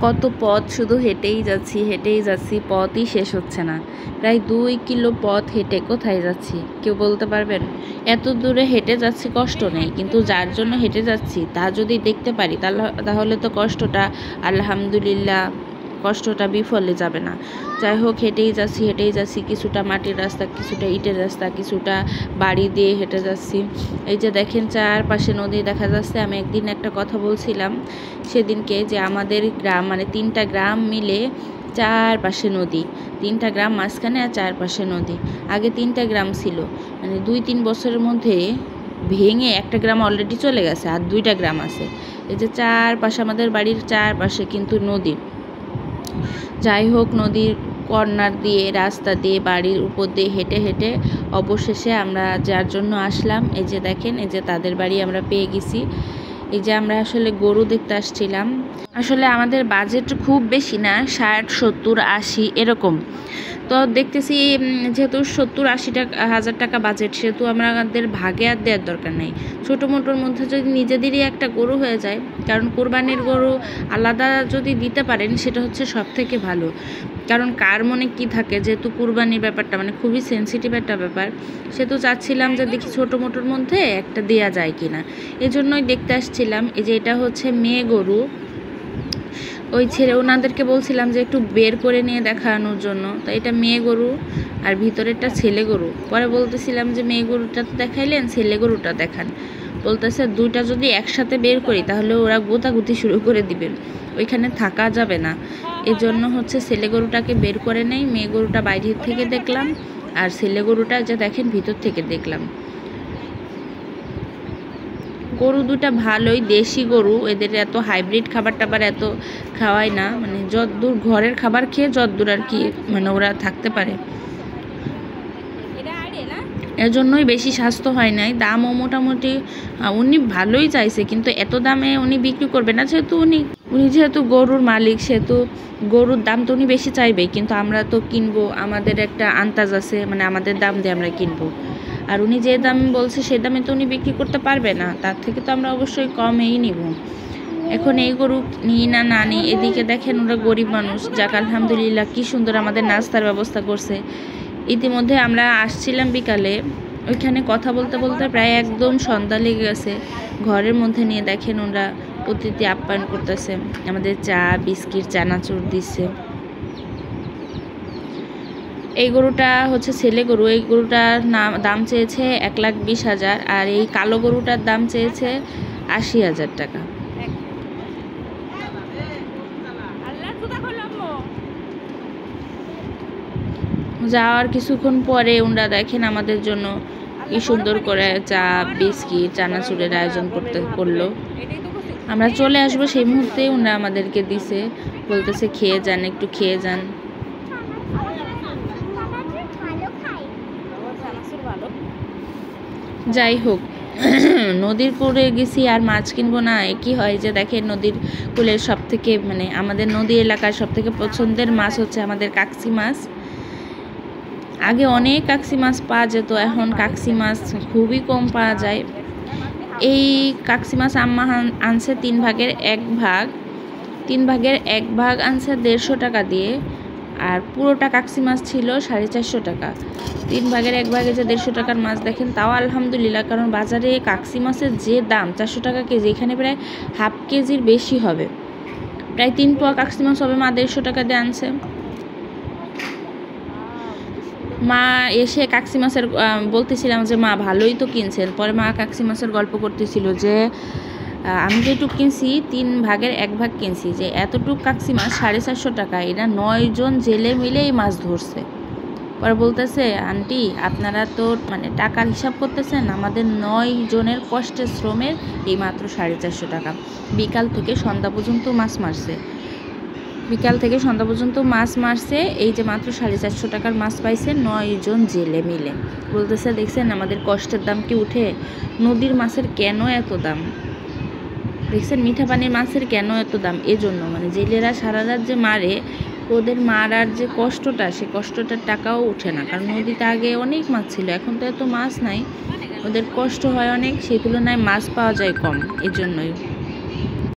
কত পথ শুধু হেঁটেই যাচ্ছি, পথই শেষ হচ্ছে না। প্রায় 2 কিলো পথ হেঁটে কোথায় যাচ্ছি কেউ বলতে পারবেন? এত দূরে হেঁটে যাচ্ছি, কষ্ট নেই, কিন্তু যার জন্য হেঁটে যাচ্ছি তা যদি দেখতে পারি তাহলে তো কষ্টটা আলহামদুলিল্লাহ, কষ্টটা বিফলে যাবে না। যাই হোক, হেঁটেই যাচ্ছি, কিছুটা মাটির রাস্তা, কিছুটা ইটের রাস্তা, কিছুটা বাড়ি দিয়ে হেঁটে যাচ্ছি। এই যে দেখেন চারপাশে নদী দেখা যাচ্ছে। আমি একদিন একটা কথা বলছিলাম সেদিনকে, যে আমাদের গ্রাম মানে 3টা গ্রাম মিলে চারপাশে নদী, 3টা গ্রাম মাঝখানে আর চারপাশে নদী। আগে 3টা গ্রাম ছিল, মানে 2-3 বছরের মধ্যে ভেঙে একটা গ্রাম অলরেডি চলে গেছে, আর 2টা গ্রাম আছে। এই যে চারপাশে, আমাদের বাড়ির চারপাশে কিন্তু নদী। যাই হোক, নদীর কর্নার দিয়ে, রাস্তা দিয়ে, বাড়ির উপর দিয়ে হেঁটে হেঁটে অবশেষে আমরা যার জন্য আসলাম, এই যে দেখেন, এই যে তাদের বাড়ি আমরা পেয়ে গেছি। এই যে আমরা আসলে গরু দেখতে আসছিলাম। আসলে আমাদের বাজেট খুব বেশি না, 60, 70, 80 এরকম। তো দেখতেছি যেহেতু 70-80 হাজার টাকা বাজেট, সেহেতু আমাদের ভাগে আর দেওয়ার দরকার নেই। ছোটো মোটোর মধ্যে যদি নিজেদেরই একটা গরু হয়ে যায়, কারণ কোরবানির গরু আলাদা যদি দিতে পারেন সেটা হচ্ছে সব থেকে ভালো। কারণ কার মনে কি থাকে, যেহেতু কুরবানির ব্যাপারটা মানে খুবই সেন্সিটিভ একটা ব্যাপার, সেহেতু চাচ্ছিলাম যে দেখি ছোটো মোটোর মধ্যে একটা দেয়া যায় কিনা, এজন্যই দেখতে আসছিলাম। এই যে এটা হচ্ছে মেয়ে গরু। ওই ছেলে ওনাদেরকে বলছিলাম যে একটু বের করে নিয়ে দেখানোর জন্য, তো এটা মেয়ে গরু আর ভিতরেরটা ছেলে গরু। পরে বলতেছিলাম যে মেয়ে গরুটা তো দেখাইলেন, ছেলে গরুটা দেখান। বলতেছে 2টা যদি একসাথে বের করি তাহলে ওরা গোতাগুতি শুরু করে দিবেন, ওইখানে থাকা যাবে না। এজন্য হচ্ছে ছেলে গরুটাকে বের করে নেই, মেয়ে গরুটা বাইরের থেকে দেখলাম, আর ছেলে গরুটা যে দেখেন ভিতর থেকে দেখলাম। গরু দুটা ভালোই, দেশি গরু, এদের এত হাইব্রিড খাবার টাবার এত খাওয়ায় না, মানে যতদূর ঘরের খাবার খেয়ে যতদূর আর কি মানে ওরা থাকতে পারে, এজন্যই বেশি স্বাস্থ্য হয় নাই। দামও মোটামুটি উনি ভালোই চাইছে, কিন্তু এত দামে উনি বিক্রি করবে না, যেহেতু উনি যেহেতু গরুর মালিক, সেহেতু গরুর দাম তো উনি বেশি চাইবেই, কিন্তু আমরা তো কিনবো, আমাদের একটা আন্দাজ আছে, মানে আমাদের দাম দিয়ে আমরা কিনবো। আর উনি যে দাম বলছে সে দামে তো উনি বিক্রি করতে পারবে না, তার থেকে তো আমরা অবশ্যই কমেই নিব। এখন এই গরু নিই না না নিই, এদিকে দেখেন ওরা গরিব মানুষ, যাক আলহামদুলিল্লাহ কি সুন্দর আমাদের নাস্তার ব্যবস্থা করছে। ইতিমধ্যে আমরা আসছিলাম বিকালে, ওইখানে কথা বলতে বলতে প্রায় একদম সন্ধ্যা লেগে গেছে। ঘরের মধ্যে নিয়ে দেখেন ওরা অতিথি আপ্যায়ন করতেছে, আমাদের চা, বিস্কিট, চানাচুর দিচ্ছে। এই গরুটা হচ্ছে ছেলে গরু। এই গরুটার দাম চেয়েছে 1,20,000, আর এই কালো গরুটার দাম চেয়েছে 80,000 টাকা। যাওয়ার কিছুক্ষণ পরে ওনারা দেখেন আমাদের জন্য কি সুন্দর করে চা, বিস্কিট, চানাচুরের আয়োজন করলো। আমরা চলে আসবো সেই মুহূর্তে ওনারা আমাদেরকে দিছে, বলতেছে খেয়ে যান, একটু খেয়ে যান। যাই হোক, নদীর কূলে গেছি আর মাছ কিনবো না, একই হয়। যে দেখেন নদীর কূলের সব থেকে মানে আমাদের নদী এলাকার সব থেকে পছন্দের মাছ হচ্ছে আমাদের কাকসি মাছ। আগে অনেক কাকসি মাছ পাওয়া যেত, এখন কাকসি মাছ খুবই কম পাওয়া যায়। এই কাকসি মাছ আম্মা আনছে 3 ভাগের 1 ভাগ, 3 ভাগের 1 ভাগ আনছে 150 টাকা দিয়ে, আর পুরোটা কাকসি মাছ ছিল 450 টাকা। 3 ভাগের 1 ভাগে যে 150 টাকার মাছ দেখেন, তাও আলহামদুলিল্লাহ, কারণ বাজারে কাকসি মাছের যে দাম 400 টাকা কেজি, এখানে প্রায় হাফ কেজির বেশি হবে, প্রায় 3 পোয়া কাকসি মাছ হবে। মা 150 টাকা দিয়ে আনছে। মা এসে কাকসি মাছের বলতেছিলাম যে মা ভালোই তো কিনছেন, পরে মা কাকসি মাছের গল্প করতেছিল যে আমি যেটুক কিনছি 3 ভাগের 1 ভাগ কিনছি, যে এতটুক কাকসি মাছ 450 টাকা, এরা 9 জন জেলে মিলে এই মাছ ধরছে। পরে বলতেছে, আন্টি আপনারা তো মানে টাকার হিসাব করতেছেন, আমাদের 9 জনের কষ্টের শ্রমের এই মাত্র 450 টাকা। বিকাল থেকে সন্ধ্যা পর্যন্ত মাছ মারছে, এই যে মাত্র 450 টাকার মাছ পাইছে 9 জন জেলে মিলে। বলতেছে দেখছেন আমাদের কষ্টের দাম কি উঠে, নদীর মাছের কেন এত দাম, দেখছেন মিঠা পানির মাছের কেন এত দাম। এজন্য মানে জেলেরা সারা রাত যে মারে, ওদের মারার যে কষ্টটা, সে কষ্টটার টাকাও ওঠে না, কারণ নদীতে আগে অনেক মাছ ছিল, এখন তো এত মাছ নাই, ওদের কষ্ট হয় অনেক, সেই তুলনায় মাছ পাওয়া যায় কম, এজন্যই।